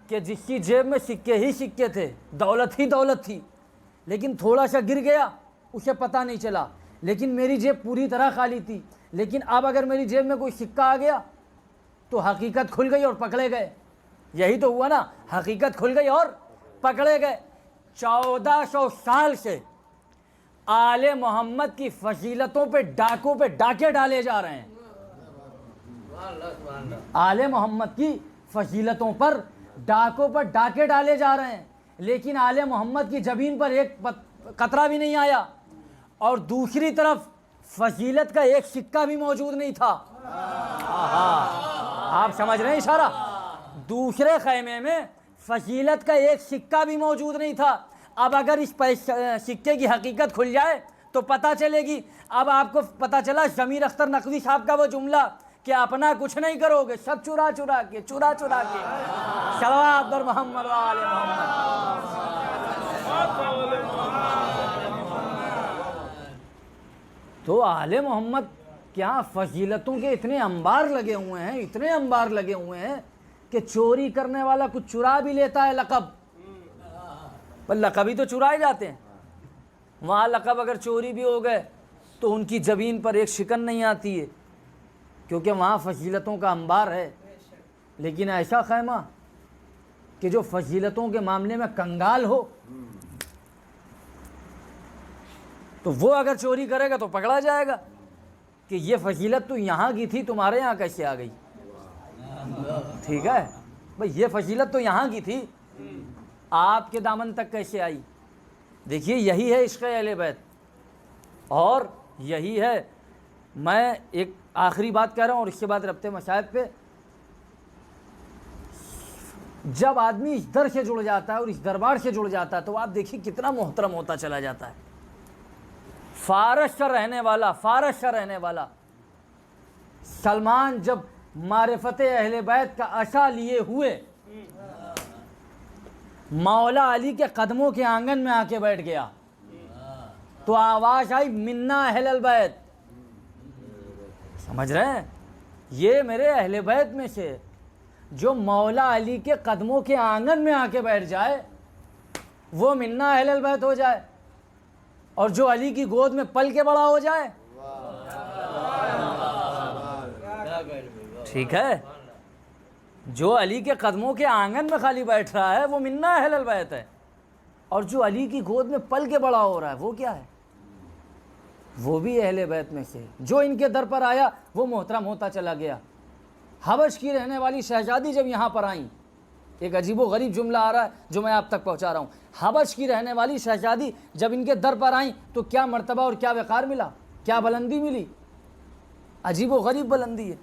Speaker 1: کہ جس کی جیب میں سکے ہی سکے تھے, دولت ہی دولت تھی, لیکن تھوڑا سا گر گیا, اسے پتہ نہیں چلا, لیکن میری جیب پوری طرح خالی تھی. لیکن اب اگر میری جیب میں کوئی سکہ آ گیا تو حقیقت کھل گئی اور پکڑے گئے. یہی تو ہوا نا, حقیقت کھل گئی اور پکڑے گئے. 1400 سال سے آل محمد کی فضیلتوں پہ ڈاکوں پہ ڈاکے ڈالے جا رہے ہیں. آل محمد کی فضیلتوں پر ڈاکوں پر ڈاکے ڈالے جا رہے ہیں، لیکن آل محمد کی زمین پر ایک قطرہ بھی نہیں آیا، اور دوسری طرف فضیلت کا ایک سکہ بھی موجود نہیں تھا. آپ سمجھ رہے ہیں اشارہ؟ دوسرے خیمے میں فضیلت کا ایک سکہ بھی موجود نہیں تھا. اب اگر اس سکے کی حقیقت کھل جائے تو پتہ چلے گی. اب آپ کو پتہ چلا ضمیر اختر نقوی صاحب کا وہ جملہ کہ اپنا کچھ نہیں کرو گے، سب چرا چرا کے صلوات بر محمد و آل محمد. تو آل محمد کیا فضیلتوں کے اتنے انبار لگے ہوئے ہیں کہ چوری کرنے والا کچھ چرا بھی لیتا ہے لقب، پر لقب ہی تو چرائے جاتے ہیں. وہاں لقب اگر چوری بھی ہو گئے تو ان کی زمین پر ایک شکن نہیں آتی ہے، کیونکہ وہاں فضیلتوں کا انبار ہے. لیکن ایسا خیمہ کہ جو فضیلتوں کے معاملے میں کنگال ہو، تو وہ اگر چوری کرے گا تو پکڑا جائے گا کہ یہ فضیلت تو یہاں کی تھی، تمہارے یہاں کیسے آ گئی؟ ٹھیک ہے بھئی، یہ فضیلت تو یہاں کی تھی، آپ کے دامن تک کیسے آئی؟ دیکھیے یہی ہے عشق اہل بیت، اور یہی ہے. میں ایک آخری بات کہہ رہا ہوں اور اس کے بعد ربط مشاہد پہ. جب آدمی اس در سے جڑ جاتا ہے اور اس دربار سے جڑ جاتا ہے تو آپ دیکھیے کتنا محترم ہوتا چلا جاتا ہے. فارس کا رہنے والا سلمان جب معرفت اہل بیت کا عصا لیے ہوئے مولا علی کے قدموں کے آنگن میں آ کے بیٹھ گیا تو آواز آئی منا اہل البیت. سمجھ رہے ہیں؟ یہ میرے اہل بیت میں سے جو مولا علی کے قدموں کے آنگن میں آ کے بیٹھ جائے وہ منا اہل البیت ہو جائے، اور جو علی کی گود میں پل کے بڑا ہو جائے، ٹھیک ہے، جو علی کے قدموں کے آنگن میں خالی بیٹھ رہا ہے وہ منا اہل البیت ہے، اور جو علی کی گود میں پل کے بڑا ہو رہا ہے وہ کیا ہے؟ وہ بھی اہل بیت میں سے. جو ان کے در پر آیا وہ محترم ہوتا چلا گیا. حبش کی رہنے والی شہزادی جب یہاں پر آئیں، ایک عجیب و غریب جملہ آ رہا ہے جو میں آپ تک پہنچا رہا ہوں. حبش کی رہنے والی شہزادی جب ان کے در پر آئیں تو کیا مرتبہ اور کیا وقار ملا، کیا بلندی ملی، عجیب و غریب بلندی ہے.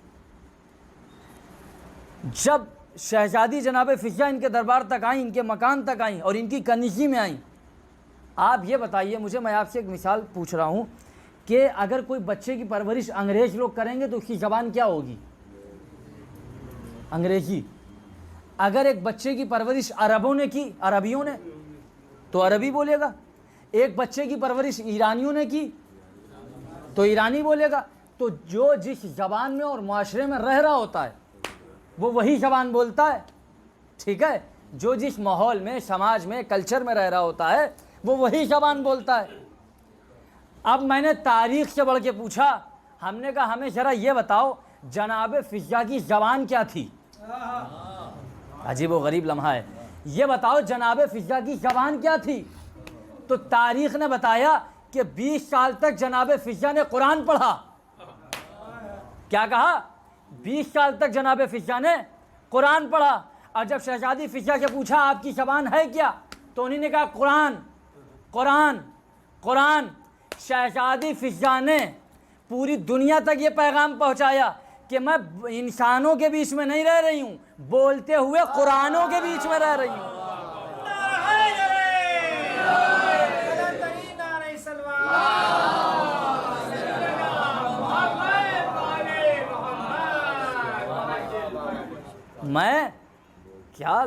Speaker 1: جب شہزادی جناب فضہ ان کے دربار تک آئیں، ان کے مکان تک آئیں اور ان کی کنیزی میں آئیں، آپ یہ بتائیے مجھے، میں آپ سے ایک مثال پوچھ رہا ہوں کہ اگر کوئی بچے کی پرورش انگریز لوگ کریں گے تو اس کی زبان کیا ہوگی؟ انگریزی. اگر ایک بچے کی پرورش عربوں نے کی، عربیوں نے، تو عربی بولے گا. ایک بچے کی پرورش ایرانیوں نے کی تو ایرانی بولے گا. تو جو جس زبان میں اور معاشرے میں رہ رہا ہوتا ہے وہ وہی زبان بولتا ہے. ٹھیک ہے، جو جس ماحول میں، سماج میں، کلچر میں رہ رہا ہوتا ہے وہ وہی زبان بولتا ہے. اب میں نے تاریخ سے بڑھ کے پوچھا، ہم نے کہا ہمیں ذرا یہ بتاؤ جناب فضہ کی زبان کیا تھی؟ عجیب و غریب لمحہ ہے. یہ بتاؤ جناب فضہ کی زبان کیا تھی؟ تو تاریخ نے بتایا کہ 20 سال تک جناب فضہ نے قرآن پڑھا. کیا کہا؟ 20 سال تک جناب فضہ نے قرآن پڑھا. اور جب شہزادی فضہ سے پوچھا آپ کی زبان ہے کیا، تو انہوں نے کہا قرآن قرآن قرآن. شہزادی فضہ نے پوری دنیا تک یہ پیغام پہنچایا کہ میں انسانوں کے بیچ میں نہیں رہ رہی ہوں، بولتے ہوئے قرآنوں کے بیچ میں رہ رہی ہوں. میں کیا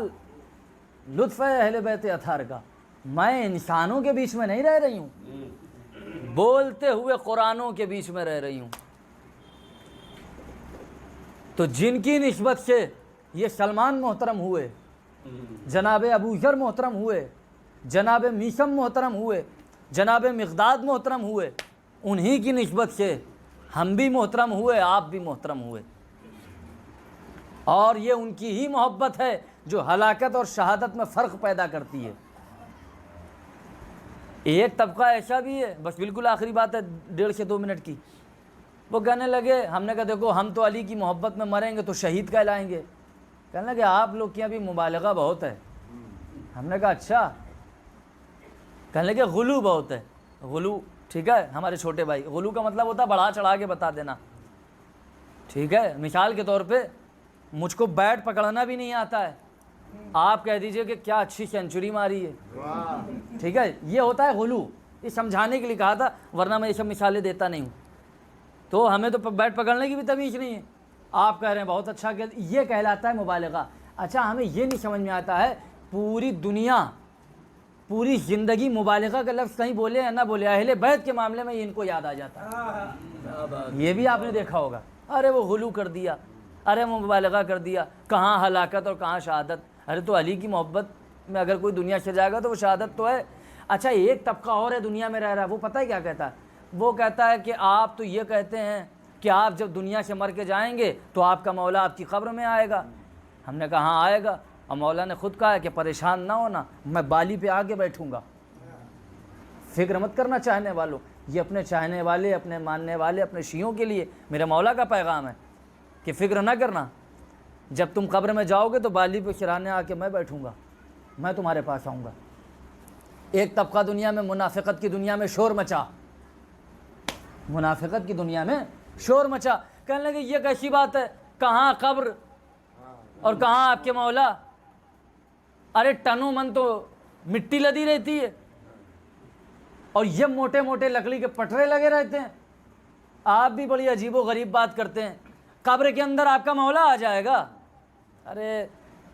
Speaker 1: لطف ہے اہل بیت اطہار کا، میں انسانوں کے بیچ میں نہیں رہ رہی ہوں، بولتے ہوئے قرآنوں کے بیچ میں رہ رہی ہوں. تو جن کی نسبت سے یہ سلمان محترم ہوئے، جناب ابو ذر محترم ہوئے، جناب میثم محترم ہوئے، جناب مقداد محترم ہوئے، انہی کی نسبت سے ہم بھی محترم ہوئے، آپ بھی محترم ہوئے. اور یہ ان کی ہی محبت ہے جو ہلاکت اور شہادت میں فرق پیدا کرتی ہے. ایک طبقہ ایسا بھی ہے، بس بالکل آخری بات ہے 1.5 سے 2 منٹ کی، وہ کہنے لگے، ہم نے کہا دیکھو ہم تو علی کی محبت میں مریں گے تو شہید کہلائیں گے، کہنے لگے آپ لوگ کی ابھی مبالغہ بہت ہے۔ ہم نے کہا اچھا، کہنے لگے غلو بہت ہے۔ غلو ٹھیک ہے ہمارے چھوٹے بھائی، غلو کا مطلب ہوتا ہے بڑھا چڑھا کے بتا دینا، ٹھیک ہے؟ مثال کے طور پہ مجھ کو بیٹ پکڑنا بھی نہیں آتا ہے، آپ کہہ دیجئے کہ کیا اچھی سینچری ماری ہے، ٹھیک ہے؟ یہ ہوتا ہے غلو، یہ سمجھانے کے لیے کہا تھا، ورنہ میں یہ سب مثالیں دیتا نہیں ہوں۔ تو ہمیں تو بیٹ پکڑنے کی بھی تمیز نہیں ہے، آپ کہہ رہے ہیں بہت اچھا، یہ کہلاتا ہے مبالغہ۔ اچھا ہمیں یہ نہیں سمجھ میں آتا ہے پوری دنیا پوری زندگی مبالغہ کا لفظ کہیں بولے یا نہ بولے، اہل بیت کے معاملے میں ان کو یاد آ جاتا ہے۔ یہ بھی آپ نے دیکھا ہوگا، ارے وہ غلو کر دیا، ارے وہ مبالغہ کر دیا، کہاں ہلاکت اور کہاں شہادت۔ ارے تو علی کی محبت میں اگر کوئی دنیا سے جائے گا تو وہ شہادت تو ہے۔ اچھا ایک طبقہ اور ہے دنیا میں رہ رہا ہے، وہ پتہ ہے کیا کہتا ہے؟ وہ کہتا ہے کہ آپ تو یہ کہتے ہیں کہ آپ جب دنیا سے مر کے جائیں گے تو آپ کا مولا آپ کی قبر میں آئے گا۔ ہم نے کہا ہاں آئے گا، اور مولا نے خود کہا ہے کہ پریشان نہ ہونا، میں بالی پہ آ کے بیٹھوں گا، فکر مت کرنا چاہنے والوں۔ یہ اپنے چاہنے والے، اپنے ماننے والے، اپنے شیعوں کے لیے میرے مولا کا پیغام ہے کہ فکر نہ کرنا، جب تم قبر میں جاؤ گے تو بالی پہ چرانے آ کے میں بیٹھوں گا، میں تمہارے پاس آؤں گا۔ ایک طبقہ دنیا میں منافقت کی دنیا میں شور مچا، منافقت کی دنیا میں شور مچا، کہنے لگے یہ کیسی بات ہے، کہاں قبر اور کہاں آپ کے مولا؟ ارے ٹنو من تو مٹی لدی رہتی ہے اور یہ موٹے موٹے لکڑی کے پٹرے لگے رہتے ہیں، آپ بھی بڑی عجیب و غریب بات کرتے ہیں، قبر کے اندر آپ کا مولا آ جائے گا؟ ارے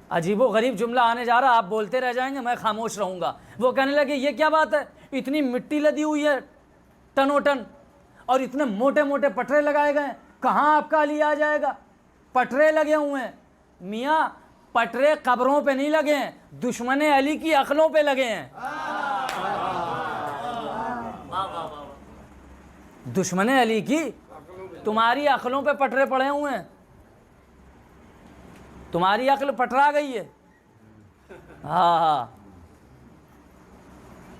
Speaker 1: عجیب و غریب جملہ آنے جا رہا، آپ بولتے رہ جائیں گے، میں خاموش رہوں گا۔ وہ کہنے لگے یہ کیا بات ہے، اتنی مٹی لدی ہوئی ہے ٹنو ٹن، اور اتنے موٹے موٹے پٹرے لگائے گئے ہیں، کہاں آپ کا علی آ جائے گا؟ پٹرے لگے ہوئے ہیں میاں، پٹرے قبروں پہ نہیں لگے ہیں، دشمن علی کی عقلوں پہ لگے ہیں۔ دشمن علی کی تمہاری عقلوں پہ پٹرے پڑے ہوئے ہیں، تمہاری عقل پٹرا گئی ہے۔ ہاں ہاں،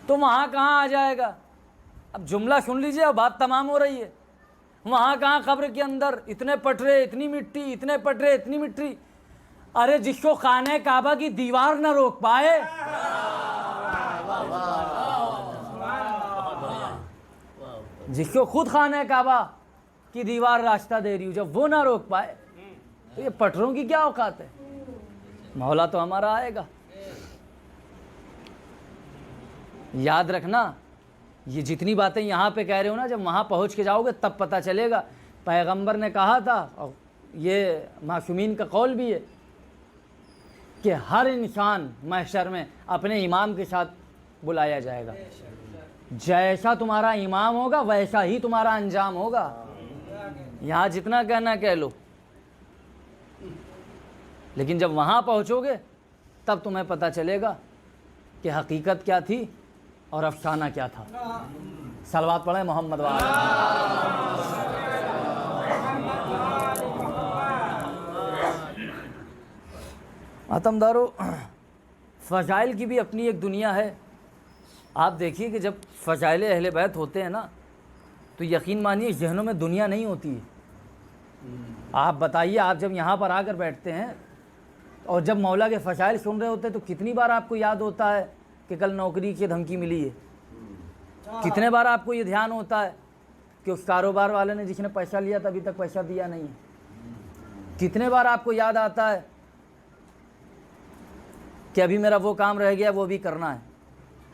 Speaker 1: تو وہاں کہاں آ جائے گا؟ اب جملہ سن لیجئے اور بات تمام ہو رہی ہے۔ وہاں کہاں قبر کے اندر اتنے پٹرے، اتنی مٹی، اتنے پٹرے، اتنی مٹی۔ ارے جس کو خانہ کعبہ کی دیوار نہ روک پائے، جس کو خود خانہ کعبہ کی دیوار راستہ دے رہی ہو، جب وہ نہ روک پائے تو یہ پٹروں کی کیا اوقات ہے؟ مولا تو ہمارا آئے گا۔ یاد رکھنا، یہ جتنی باتیں یہاں پہ کہہ رہے ہو نا، جب وہاں پہنچ کے جاؤ گے تب پتہ چلے گا۔ پیغمبر نے کہا تھا، اور یہ معصومین کا قول بھی ہے، کہ ہر انسان محشر میں اپنے امام کے ساتھ بلایا جائے گا، جیسا تمہارا امام ہوگا ویسا ہی تمہارا انجام ہوگا۔ یہاں جتنا کہنا کہہ لو، لیکن جب وہاں پہنچو گے تب تمہیں پتہ چلے گا کہ حقیقت کیا تھی اور افسانہ کیا تھا۔ صلوات پڑھیں محمد وعلیہ۔ ماتم دارو، فضائل کی بھی اپنی ایک دنیا ہے۔ آپ دیکھیے کہ جب فضائل اہل بیت ہوتے ہیں نا تو یقین مانیے ذہنوں میں دنیا نہیں ہوتی ہے۔ آپ بتائیے، آپ جب یہاں پر آ کر بیٹھتے ہیں اور جب مولا کے فضائل سن رہے ہوتے ہیں تو کتنی بار آپ کو یاد ہوتا ہے کہ کل نوکری کی دھمکی ملی ہے؟ کتنے بار آپ کو یہ دھیان ہوتا ہے کہ اس کاروبار والے نے جس نے پیسہ لیا تھا ابھی تک پیسہ دیا نہیں ہے؟ کتنے بار آپ کو یاد آتا ہے کہ ابھی میرا وہ کام رہ گیا وہ بھی کرنا ہے؟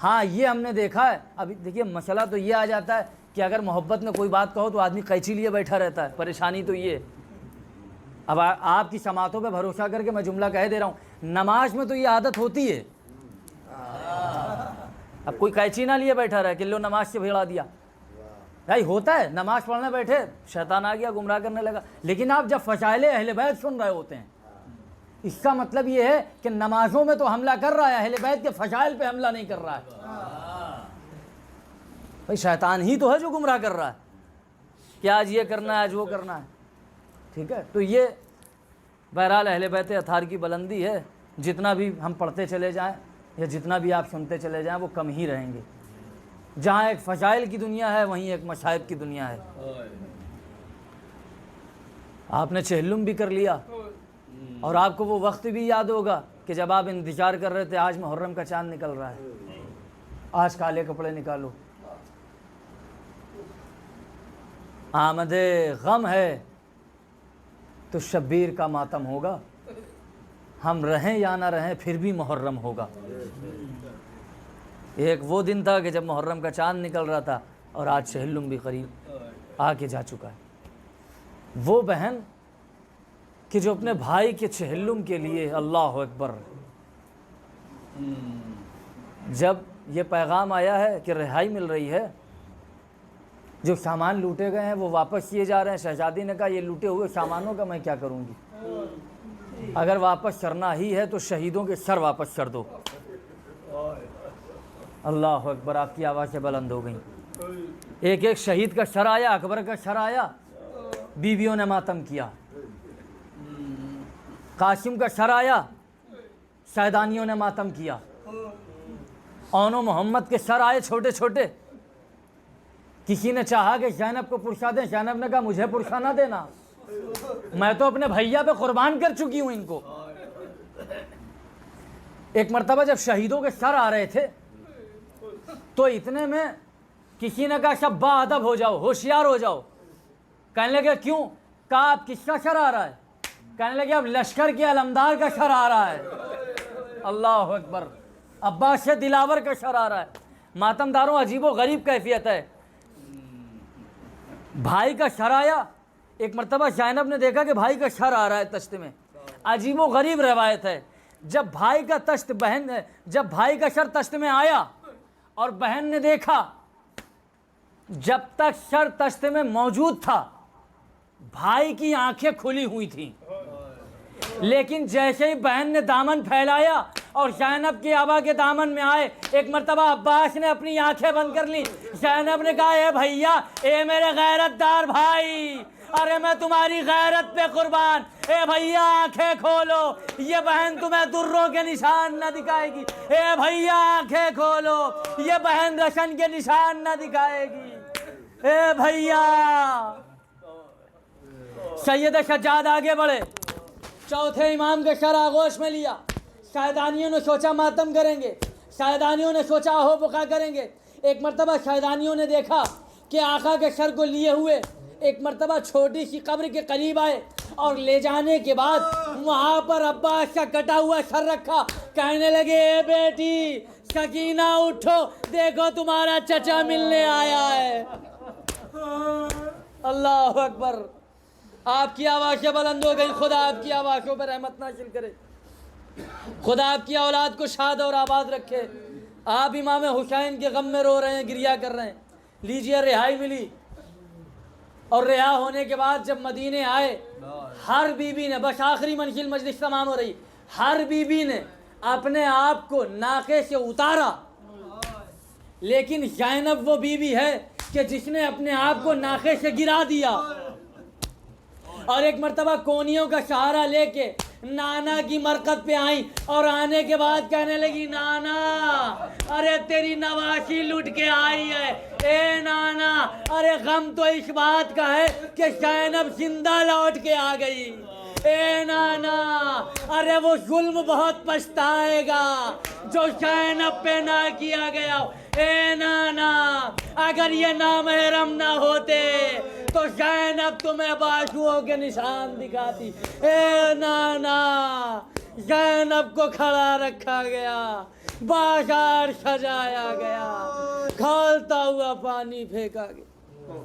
Speaker 1: ہاں یہ ہم نے دیکھا ہے۔ ابھی دیکھیے مسئلہ تو یہ آ جاتا ہے کہ اگر محبت میں کوئی بات کہو تو آدمی قینچی لیے بیٹھا رہتا ہے، پریشانی تو یہ ہے۔ اب آپ کی سماعتوں پہ بھروسہ کر کے میں جملہ کہہ دے رہا ہوں، نماز میں تو یہ عادت ہوتی ہے۔ اب کوئی قینچی نہ لیے بیٹھا رہے کہ لو نماز سے بھیڑا دیا، بھائی ہوتا ہے، نماز پڑھنے بیٹھے شیطان آ گیا گمراہ کرنے لگا۔ لیکن آپ جب فضائل اہل بیت سن رہے ہوتے ہیں، اس کا مطلب یہ ہے کہ نمازوں میں تو حملہ کر رہا ہے، اہل بیت کے فضائل پہ حملہ نہیں کر رہا ہے۔ بھائی شیطان ہی تو ہے جو گمراہ کر رہا ہے کہ آج یہ کرنا ہے، آج وہ کرنا ہے، ٹھیک ہے؟ تو یہ بہرحال اہل بیت اطہار کی بلندی ہے۔ جتنا بھی ہم پڑھتے چلے جائیں یا جتنا بھی آپ سنتے چلے جائیں وہ کم ہی رہیں گے۔ جہاں ایک فضائل کی دنیا ہے وہیں ایک مصائب کی دنیا ہے۔ آپ نے چہلم بھی کر لیا اور آپ کو وہ وقت بھی یاد ہوگا کہ جب آپ انتظار کر رہے تھے آج محرم کا چاند نکل رہا ہے، آج کالے کپڑے نکالو، آمد غم ہے تو شبیر کا ماتم ہوگا، ہم رہیں یا نہ رہیں پھر بھی محرم ہوگا۔ ایک وہ دن تھا کہ جب محرم کا چاند نکل رہا تھا اور آج چہلم بھی قریب آ کے جا چکا ہے۔ وہ بہن کہ جو اپنے بھائی کے چہلم کے لیے، اللہ اکبر، جب یہ پیغام آیا ہے کہ رہائی مل رہی ہے، جو سامان لوٹے گئے ہیں وہ واپس کیے جا رہے ہیں، شہزادی نے کہا یہ لوٹے ہوئے سامانوں کا میں کیا کروں گی، اگر واپس کرنا ہی ہے تو شہیدوں کے سر واپس کر دو۔ اللہ اکبر، آپ کی آوازیں بلند ہو گئیں۔ ایک ایک شہید کا سر آیا، اکبر کا سر آیا، بیویوں نے ماتم کیا۔ قاسم کا سر آیا، سیدانیوں نے ماتم کیا۔ اون و محمد کے سر آئے چھوٹے چھوٹے، کسی نے چاہا کہ زینب کو پرسا دیں، زینب نے کہا مجھے پرسا نہ دینا، میں تو اپنے بھیا پہ قربان کر چکی ہوں ان کو۔ ایک مرتبہ جب شہیدوں کے سر آ رہے تھے تو اتنے میں کسی نے کہا سب با ادب ہو جاؤ، ہوشیار ہو جاؤ۔ کہنے لگے کیوں؟ کہا اب کس کا سر آ رہا ہے؟ کہنے لگے اب لشکر کے علمدار کا سر آ رہا ہے۔ اللہ اکبر، عباس سے دلاور کا سر آ رہا ہے۔ ماتم داروں عجیب و غریب کیفیت ہے۔ بھائی کا سر آیا، ایک مرتبہ زینب نے دیکھا کہ بھائی کا سر آ رہا ہے تشت میں۔ عجیب و غریب روایت ہے، جب بھائی کا سر تشت میں آیا اور بہن نے دیکھا، جب تک سر تشت میں موجود تھا بھائی کی آنکھیں کھلی ہوئی تھیں، لیکن جیسے ہی بہن نے دامن پھیلایا اور زینب کی آبا کے دامن میں آئے، ایک مرتبہ عباس نے اپنی آنکھیں بند کر لی۔ زینب نے کہا اے بھیا، اے میرے غیرت دار بھائی، ارے میں تمہاری غیرت پہ قربان، اے بھیا آنکھیں کھولو، یہ بہن تمہیں دروں کے نشان نہ دکھائے گی، اے بھیا آنکھیں کھولو، یہ بہن رشن کے نشان نہ دکھائے گی، اے بھیا۔ سید سجاد آگے بڑھے، چوتھے امام کے سر آغوش میں لیا۔ شہدانیوں نے سوچا ماتم کریں گے، شہدانیوں نے سوچا اہو بقا کریں گے۔ ایک مرتبہ شہدانیوں نے دیکھا کہ آقا کے سر کو لیے ہوئے ایک مرتبہ چھوٹی سی قبر کے قریب آئے اور لے جانے کے بعد وہاں پر عباس کا کٹا ہوا سر رکھا۔ کہنے لگے اے بیٹی سکینہ اٹھو، دیکھو تمہارا چچا ملنے آیا ہے۔ اللہ اکبر، آپ کی آوازیں بلند ہو گئی۔ خدا آپ کی آوازوں پر رحمت نازل کرے، خدا آپ کی اولاد کو شاد اور آباد رکھے۔ آپ امام حسین کے غم میں رو رہے ہیں، گریہ کر رہے ہیں۔ لیجئے رہائی ملی، اور رہا ہونے کے بعد جب مدینے آئے، ہر بی بی نے، بس آخری منزل مجلس تمام ہو رہی، ہر بی بی نے اپنے آپ کو ناقے سے اتارا، لیکن زینب وہ بی بی ہے کہ جس نے اپنے آپ کو ناقے سے گرا دیا، اور ایک مرتبہ کونیوں کا سہارا لے کے نانا کی مرکت پہ آئیں، اور آنے کے بعد کہنے لگی نانا ارے تیری نواسی لٹ کے آئی ہے، اے نانا ارے غم تو اس بات کا ہے کہ زینب زندہ لوٹ کے آ گئی، اے نانا ارے وہ ظلم بہت پچھتائے گا جو زینب پہ نہ کیا گیا، اے نانا اگر یہ نامحرم نہ ہوتے تو زینب تمہیں بازوؤں کے نشان دکھاتی، اے نانا زینب کو کھڑا رکھا گیا، بازار سجایا گیا، کھولتا ہوا پانی پھینکا گیا۔